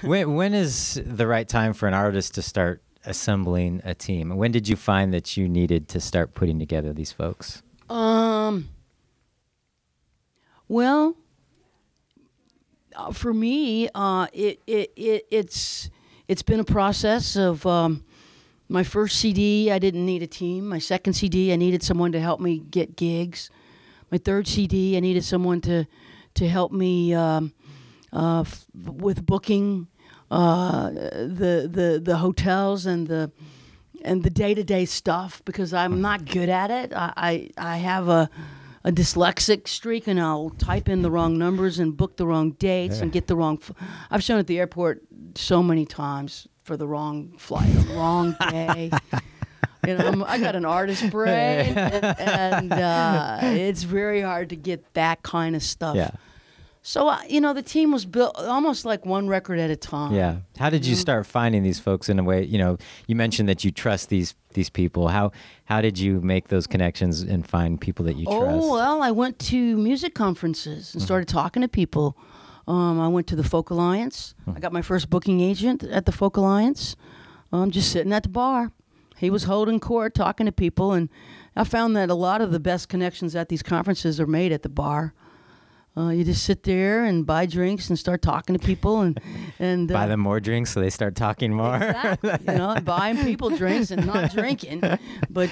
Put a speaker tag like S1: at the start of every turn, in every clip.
S1: When is the right time for an artist to start assembling a team? When did you find that you needed to start putting together these folks?
S2: Well, for me, it's been a process of my first CD. I didn't need a team. My second CD, I needed someone to help me get gigs. My third CD, I needed someone to help me with booking the hotels and the day-to-day stuff, because I'm not good at it. I have a dyslexic streak, and I'll type in the wrong numbers and book the wrong dates and get the wrong. I've shown at the airport so many times for the wrong flight, the wrong day. I got an artist brain, and it's very hard to get that kind of stuff.
S1: Yeah.
S2: So, the team was built almost like one record at a time.
S1: Yeah. How did you start finding these folks in a way? You mentioned that you trust these people. How did you make those connections and find people that you trust?
S2: Oh, well, I went to music conferences and started talking to people. I went to the Folk Alliance. I got my first booking agent at the Folk Alliance. I'm just sitting at the bar. He was holding court, talking to people, and I found that a lot of the best connections at these conferences are made at the bar. You just sit there and buy drinks and start talking to people and
S1: buy them more drinks so they start talking more.
S2: Exactly. Buying people drinks and not drinking, but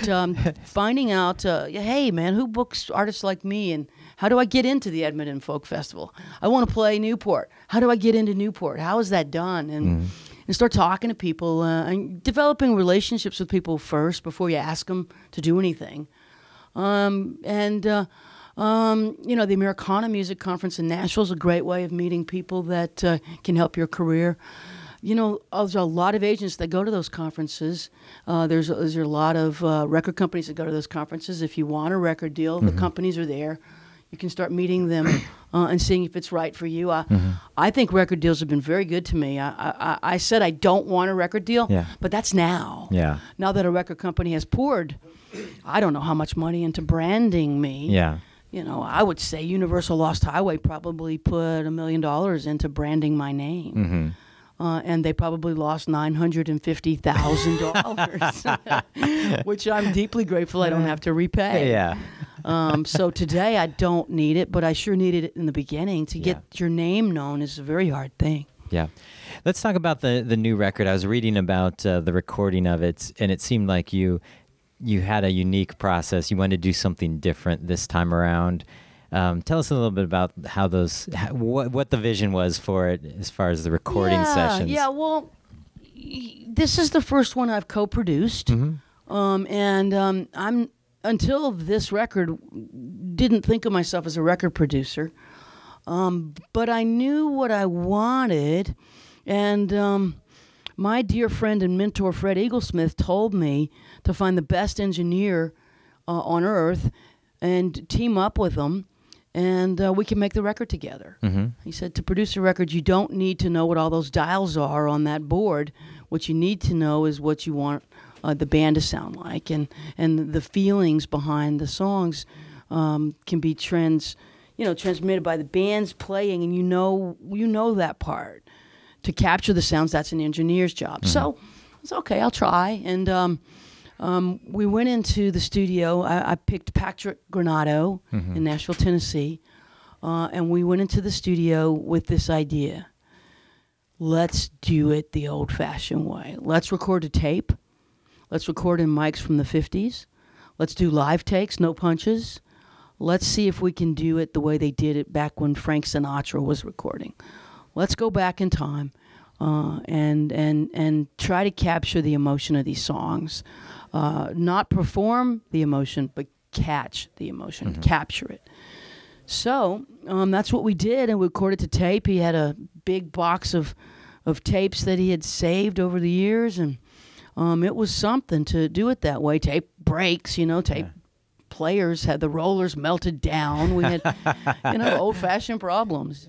S2: finding out, hey man, who books artists like me, and how do I get into the Edmonton Folk Festival? I want to play Newport. How do I get into Newport? How is that done? And start talking to people and developing relationships with people first before you ask them to do anything. The Americana Music Conference in Nashville is a great way of meeting people that can help your career. There's a lot of agents that go to those conferences. There's a lot of record companies that go to those conferences. If you want a record deal, the companies are there. You can start meeting them and seeing if it's right for you. I think record deals have been very good to me. I said I don't want a record deal, but that's now.
S1: Yeah.
S2: Now that a record company has poured, I don't know how much money into branding me.
S1: Yeah.
S2: I would say Universal Lost Highway probably put $1 million into branding my name. And they probably lost $950,000, which I'm deeply grateful I don't have to repay.
S1: Yeah.
S2: So today I don't need it, but I sure needed it in the beginning. To get your name known is a very hard thing.
S1: Yeah. Let's talk about the new record. I was reading about the recording of it, and it seemed like you had a unique process. You wanted to do something different this time around. Tell us a little bit about what the vision was for it as far as the recording sessions.
S2: Yeah, well, this is the first one I've co-produced. I'm, until this record, didn't think of myself as a record producer. But I knew what I wanted, and my dear friend and mentor Fred Eaglesmith told me to find the best engineer on earth and team up with them, and we can make the record together. He said, to produce a record, you don't need to know what all those dials are on that board. What you need to know is what you want the band to sound like, and the feelings behind the songs can be transmitted by the band's playing, and you know that part. To capture the sounds, that's an engineer's job. So it's okay, I'll try. And we went into the studio. I picked Patrick Granado in Nashville, Tennessee, and we went into the studio with this idea. Let's do it the old-fashioned way. Let's record a tape. Let's record in mics from the 50s. Let's do live takes, no punches. Let's see if we can do it the way they did it back when Frank Sinatra was recording. Let's go back in time and try to capture the emotion of these songs. Not perform the emotion, but catch the emotion, capture it. So that's what we did, and we recorded to tape. He had a big box of tapes that he had saved over the years, and it was something to do it that way. Tape breaks, tape players had the rollers melted down. We had, old-fashioned problems.